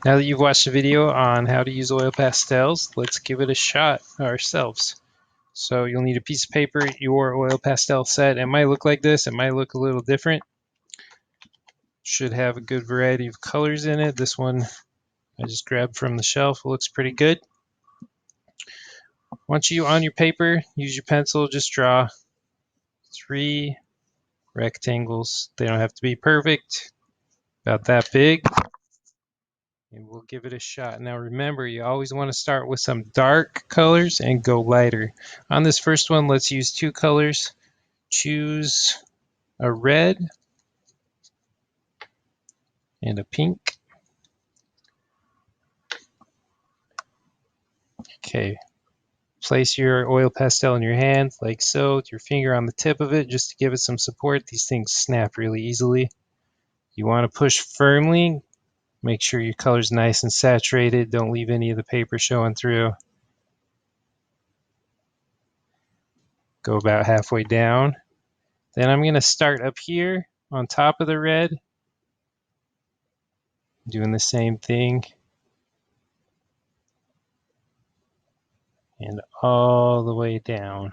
Now that you've watched the video on how to use oil pastels, let's give it a shot ourselves. So you'll need a piece of paper, your oil pastel set. It might look like this, it might look a little different. Should have a good variety of colors in it. This one I just grabbed from the shelf. It looks pretty good. Once you on your paper, use your pencil, just draw 3 rectangles. They don't have to be perfect, about that big. And we'll give it a shot. Now remember, you always want to start with some dark colors and go lighter. On this first one, let's use 2 colors. Choose a red and a pink. Okay, place your oil pastel in your hand like so, with your finger on the tip of it just to give it some support. These things snap really easily. You want to push firmly. Make sure your color's nice and saturated. Don't leave any of the paper showing through. Go about halfway down. Then I'm going to start up here on top of the red, doing the same thing. And all the way down.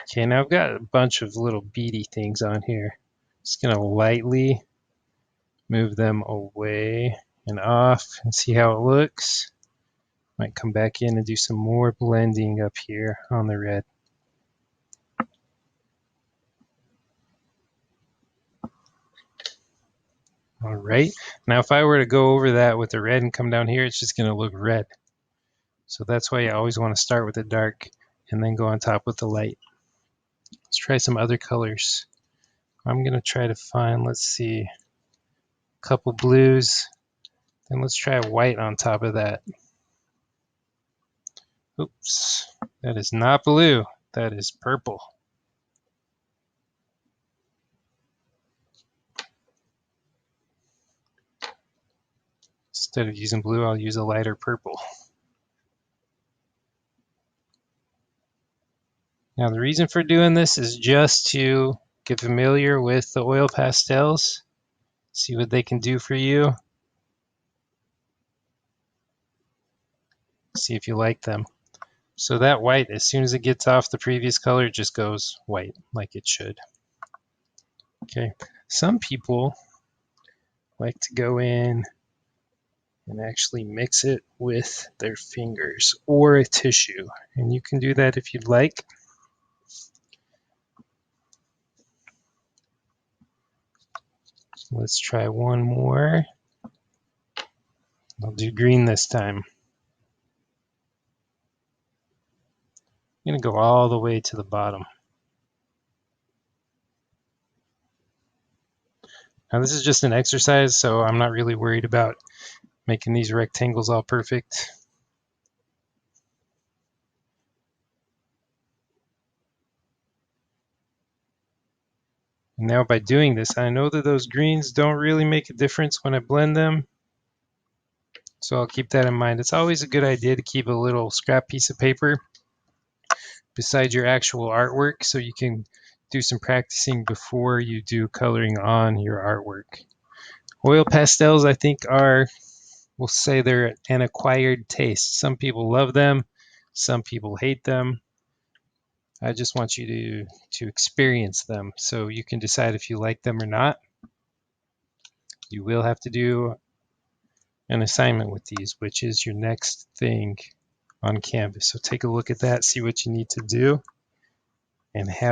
Okay, now I've got a bunch of little beady things on here. Just going to lightly move them away and off and see how it looks. Might come back in and do some more blending up here on the red. All right, now if I were to go over that with the red and come down here, it's just going to look red. So that's why you always want to start with the dark and then go on top with the light. Let's try some other colors. I'm going to try to find, let's see, a couple blues. Then let's try white on top of that. Oops, that is not blue. That is purple. Instead of using blue, I'll use a lighter purple. Now the reason for doing this is just to get familiar with the oil pastels, see what they can do for you, see if you like them. So that white, as soon as it gets off the previous color, it just goes white like it should. Okay, some people like to go in and actually mix it with their fingers or a tissue, and you can do that if you'd like. Let's try one more. I'll do green this time. I'm going to go all the way to the bottom. Now this is just an exercise, so I'm not really worried about making these rectangles all perfect. And now by doing this, I know that those greens don't really make a difference when I blend them. So I'll keep that in mind. It's always a good idea to keep a little scrap piece of paper beside your actual artwork so you can do some practicing before you do coloring on your artwork. Oil pastels, I think, we'll say they're an acquired taste. Some people love them, some people hate them. I just want you to experience them so you can decide if you like them or not. You will have to do an assignment with these, which is your next thing on Canvas. So take a look at that, see what you need to do, and have